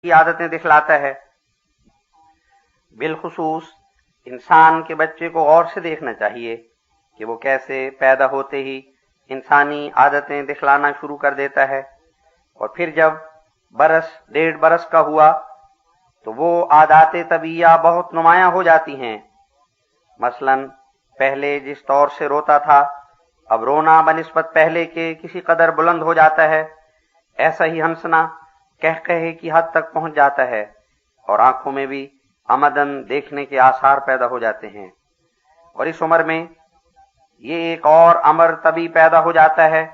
کی عادتیں دکھلاتا ہے۔ بالخصوص انسان کے بچے کو غور سے دیکھنا چاہیے کہ وہ کیسے پیدا ہوتے ہی انسانی عادتیں دکھلانا شروع کر دیتا ہے، اور پھر جب برس 1.5 کا ہوا تو وہ عادات طبیعیہ بہت نمایاں ہو جاتی ہیں۔ مثلا پہلے جس طور سے روتا تھا، اب رونا بنسبت پہلے کے کسی قدر بلند ہو جاتا ہے۔ ایسا ہی ہنسنا قہقہے کی حد تک پہنچ جاتا ہے، اور آنکھوں میں بھی عمدن دیکھنے کے آثار پیدا ہو جاتے ہیں۔ اور اس عمر میں یہ ایک اور امر طبی پیدا ہو جاتا ہے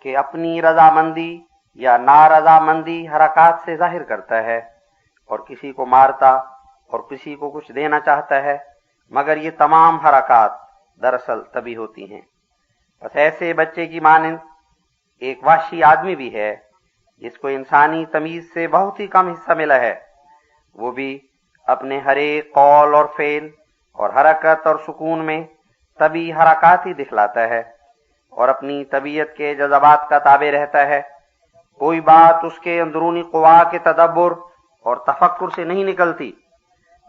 کہ اپنی رضامندی یا نارضامندی حرکات سے ظاہر کرتا ہے، اور کسی کو مارتا اور کسی کو کچھ دینا چاہتا ہے، مگر یہ تمام حرکات دراصل طبی ہوتی ہیں۔ بس ایسے بچے کی مانند ایک وحشی آدمی بھی ہے جس کو انسانی تمیز سے بہت ہی کم حصہ ملا ہے۔ وہ بھی اپنے ہر ایک قول اور فعل اور حرکت اور سکون میں طبی حرکات ہی دکھلاتا ہے، اور اپنی طبیعت کے جذبات کا تابع رہتا ہے۔ کوئی بات اس کے اندرونی قوا کے تدبر اور تفکر سے نہیں نکلتی،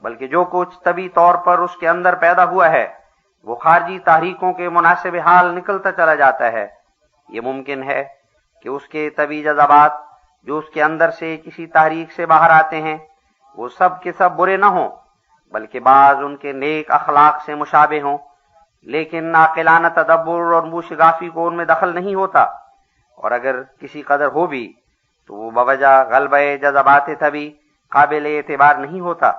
بلکہ جو کچھ طبی طور پر اس کے اندر پیدا ہوا ہے وہ خارجی تحریکوں کے مناسب حال نکلتا چلا جاتا ہے۔ یہ ممکن ہے کہ اس کے طبی جذبات جو اس کے اندر سے کسی تحریک سے باہر آتے ہیں وہ سب کے سب برے نہ ہوں، بلکہ بعض ان کے نیک اخلاق سے مشابہ ہوں، لیکن عاقلانہ تدبر اور موشگافی کو ان میں دخل نہیں ہوتا، اور اگر کسی قدر ہو بھی تو وہ بوجہ غلبہ جذبات طبی قابل اعتبار نہیں ہوتا،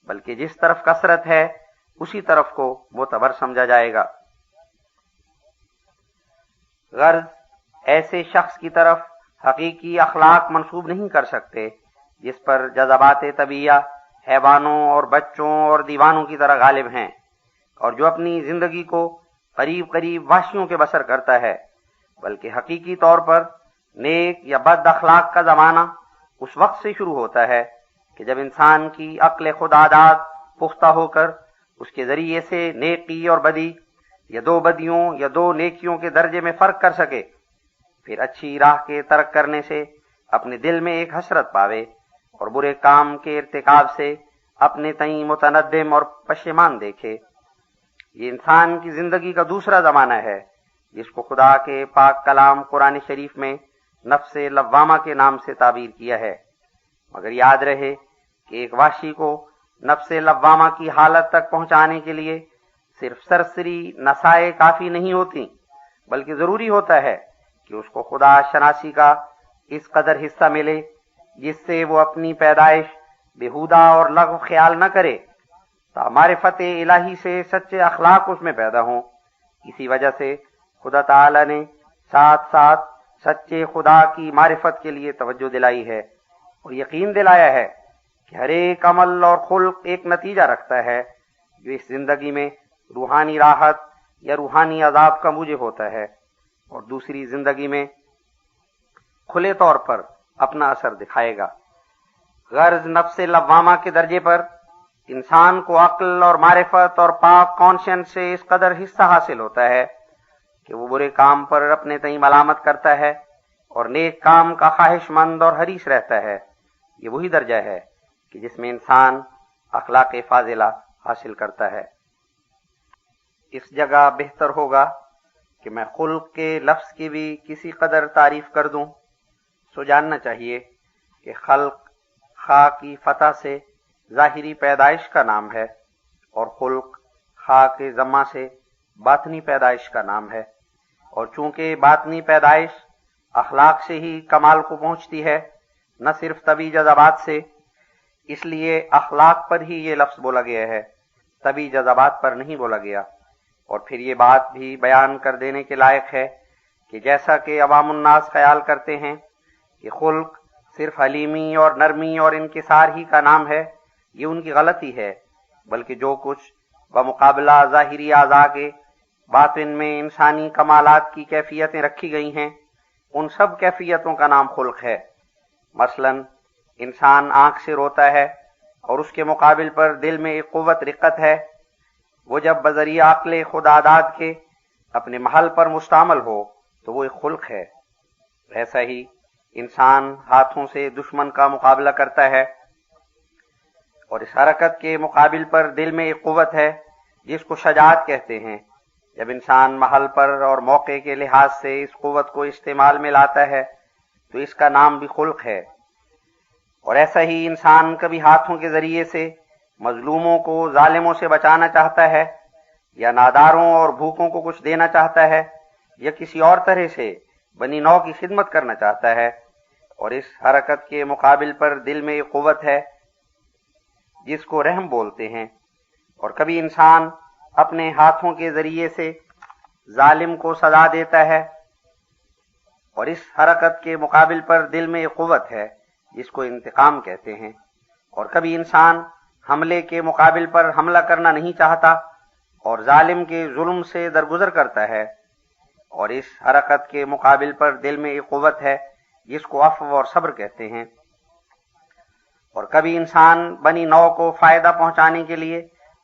بلکہ جس طرف کثرت ہے اسی طرف کو معتبر سمجھا جائے گا۔ غرض ایسے شخص کی طرف حقیقی اخلاق منسوب نہیں کر سکتے جس پر جذبات طبیعہ حیوانوں اور بچوں اور دیوانوں کی طرح غالب ہیں، اور جو اپنی زندگی کو قریب قریب وحشیوں کے بسر کرتا ہے، بلکہ حقیقی طور پر نیک یا بد اخلاق کا زمانہ اس وقت سے شروع ہوتا ہے کہ جب انسان کی عقل خودآزاد پختہ ہو کر اس کے ذریعے سے نیکی اور بدی یا دو بدیوں یا دو نیکیوں کے درجے میں فرق کر سکے، پھر اچھی راہ کے ترک کرنے سے اپنے دل میں ایک حسرت پاوے، اور برے کام کے ارتکاب سے اپنے تئیں متندم اور پشیمان دیکھے۔ یہ انسان کی زندگی کا دوسرا زمانہ ہے جس کو خدا کے پاک کلام قرآن شریف میں نفس لوامہ کے نام سے تعبیر کیا ہے۔ مگر یاد رہے کہ ایک وحشی کو نفس لوامہ کی حالت تک پہنچانے کے لیے صرف سرسری نصائح کافی نہیں ہوتی، بلکہ ضروری ہوتا ہے کہ اس کو خدا شناسی کا اس قدر حصہ ملے جس سے وہ اپنی پیدائش بےہودہ اور لغو خیال نہ کرے، تا معرفت الہی سے سچے اخلاق اس میں پیدا ہوں۔ اسی وجہ سے خدا تعالی نے ساتھ ساتھ سچے خدا کی معرفت کے لیے توجہ دلائی ہے، اور یقین دلایا ہے کہ ہر ایک عمل اور خلق ایک نتیجہ رکھتا ہے جو اس زندگی میں روحانی راحت یا روحانی عذاب کا موجب ہوتا ہے، اور دوسری زندگی میں کھلے طور پر اپنا اثر دکھائے گا۔ غرض نفس لوامہ کے درجے پر انسان کو عقل اور معرفت اور پاک کانشنس سے اس قدر حصہ حاصل ہوتا ہے کہ وہ برے کام پر اپنے تئیں ملامت کرتا ہے اور نیک کام کا خواہش مند اور حریص رہتا ہے۔ یہ وہی درجہ ہے کہ جس میں انسان اخلاق فاضلہ حاصل کرتا ہے۔ اس جگہ بہتر ہوگا کہ میں خلق کے لفظ کی بھی کسی قدر تعریف کر دوں۔ سو جاننا چاہیے کہ خلق خا کی فتح سے ظاہری پیدائش کا نام ہے، اور خلق خا کے ضمہ سے باطنی پیدائش کا نام ہے، اور چونکہ باطنی پیدائش اخلاق سے ہی کمال کو پہنچتی ہے، نہ صرف طبی جذبات سے، اس لیے اخلاق پر ہی یہ لفظ بولا گیا ہے، طبی جذبات پر نہیں بولا گیا۔ اور پھر یہ بات بھی بیان کر دینے کے لائق ہے کہ جیسا کہ عوام الناس خیال کرتے ہیں کہ خلق صرف حلیمی اور نرمی اور انکسار ہی کا نام ہے، یہ ان کی غلطی ہے، بلکہ جو کچھ بمقابلہ ظاہری اعضاء کے باطن میں انسانی کمالات کی کیفیتیں رکھی گئی ہیں، ان سب کیفیتوں کا نام خلق ہے۔ مثلا انسان آنکھ سے روتا ہے اور اس کے مقابل پر دل میں ایک قوت رقت ہے، وہ جب بذریعہ عقل خودآزاد کے اپنے محل پر مستعمل ہو تو وہ ایک خلق ہے۔ ایسا ہی انسان ہاتھوں سے دشمن کا مقابلہ کرتا ہے، اور اس حرکت کے مقابل پر دل میں ایک قوت ہے جس کو شجاعت کہتے ہیں۔ جب انسان محل پر اور موقع کے لحاظ سے اس قوت کو استعمال میں لاتا ہے تو اس کا نام بھی خلق ہے۔ اور ایسا ہی انسان کبھی ہاتھوں کے ذریعے سے مظلوموں کو ظالموں سے بچانا چاہتا ہے، یا ناداروں اور بھوکوں کو کچھ دینا چاہتا ہے، یا کسی اور طرح سے بنی نوع کی خدمت کرنا چاہتا ہے، اور اس حرکت کے مقابل پر دل میں ایک قوت ہے جس کو رحم بولتے ہیں۔ اور کبھی انسان اپنے ہاتھوں کے ذریعے سے ظالم کو سزا دیتا ہے، اور اس حرکت کے مقابل پر دل میں ایک قوت ہے جس کو انتقام کہتے ہیں۔ اور کبھی انسان حملے کے مقابل پر حملہ کرنا نہیں چاہتا اور ظالم کے ظلم سے درگزر کرتا ہے، اور اس حرکت کے مقابل پر دل میں ایک قوت ہے جس کو عفو اور صبر کہتے ہیں۔ اور کبھی انسان بنی نوع کو فائدہ پہنچانے کے لیے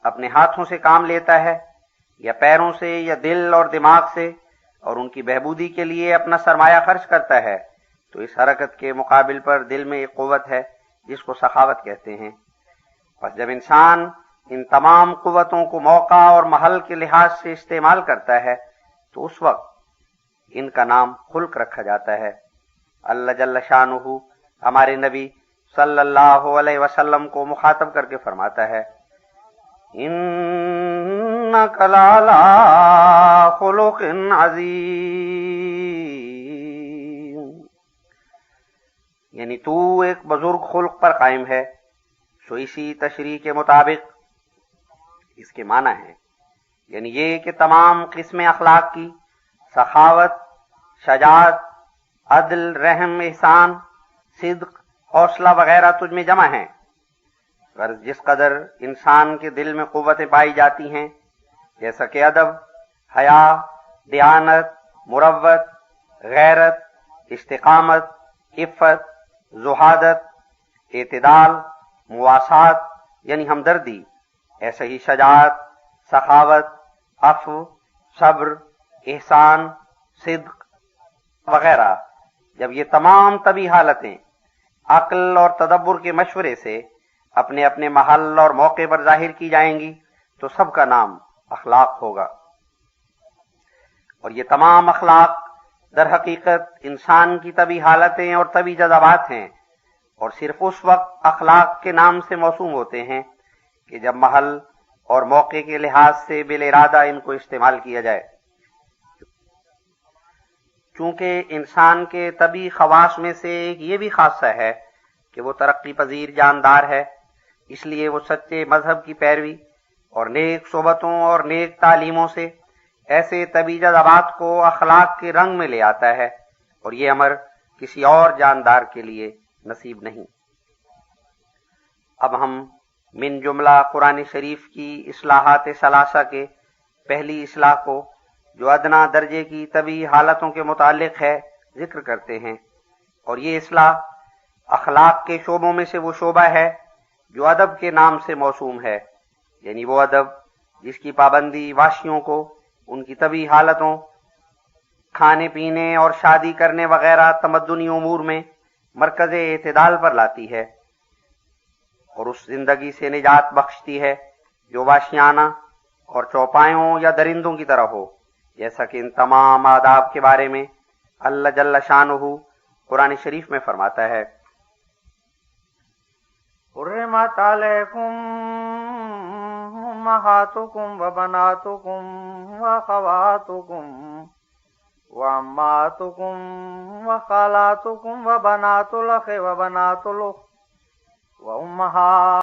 اپنے ہاتھوں سے کام لیتا ہے، یا پیروں سے، یا دل اور دماغ سے، اور ان کی بہبودی کے لیے اپنا سرمایہ خرچ کرتا ہے، تو اس حرکت کے مقابل پر دل میں ایک قوت ہے جس کو سخاوت کہتے ہیں۔ پس جب انسان ان تمام قوتوں کو موقع اور محل کے لحاظ سے استعمال کرتا ہے تو اس وقت ان کا نام خلق رکھا جاتا ہے۔ اللہ جل شانہ ہمارے نبی صلی اللہ علیہ وسلم کو مخاطب کر کے فرماتا ہے، انک لعلی خلق عظیم، یعنی تو ایک بزرگ خلق پر قائم ہے۔ سو اسی تشریح کے مطابق اس کے معنی ہیں، یعنی یہ کہ تمام قسم اخلاق کی سخاوت، شجاعت، عدل، رحم، احسان، صدق، حوصلہ وغیرہ تجھ میں جمع ہیں۔ غرض جس قدر انسان کے دل میں قوتیں پائی جاتی ہیں، جیسا کہ ادب، حیا، دیانت، مروت، غیرت، استقامت، عفت، زہادت، اعتدال، مواسات یعنی ہمدردی، ایسے ہی شجاعت، سخاوت، عفو، صبر، احسان، صدق وغیرہ، جب یہ تمام طبی حالتیں عقل اور تدبر کے مشورے سے اپنے اپنے محل اور موقع پر ظاہر کی جائیں گی تو سب کا نام اخلاق ہوگا۔ اور یہ تمام اخلاق در حقیقت انسان کی طبی حالتیں اور طبی جذبات ہیں، اور صرف اس وقت اخلاق کے نام سے موسوم ہوتے ہیں کہ جب محل اور موقع کے لحاظ سے بالارادہ ان کو استعمال کیا جائے۔ چونکہ انسان کے طبی خواص میں سے ایک یہ بھی خاصہ ہے کہ وہ ترقی پذیر جاندار ہے، اس لیے وہ سچے مذہب کی پیروی اور نیک صحبتوں اور نیک تعلیموں سے ایسے طبی جذبات کو اخلاق کے رنگ میں لے آتا ہے، اور یہ امر کسی اور جاندار کے لیے نصیب نہیں۔ اب ہم من جملہ قرآن شریف کی اصلاحات ثلاثہ کے پہلی اصلاح کو، جو ادنا درجے کی طبی حالتوں کے متعلق ہے، ذکر کرتے ہیں۔ اور یہ اصلاح اخلاق کے شعبوں میں سے وہ شعبہ ہے جو ادب کے نام سے موسوم ہے، یعنی وہ ادب جس کی پابندی واشیوں کو ان کی طبی حالتوں، کھانے پینے اور شادی کرنے وغیرہ تمدنی امور میں مرکز اعتدال پر لاتی ہے، اور اس زندگی سے نجات بخشتی ہے جو واشیانہ اور چوپایوں یا درندوں کی طرح ہو، جیسا کہ ان تمام آداب کے بارے میں اللہ جل شانہ قرآن شریف میں فرماتا ہے، حرمت علیکم امہاتکم وبناتکم واخواتکم وعماتکم وخالاتکم وبنات الاخ وبنات الاخت وامہات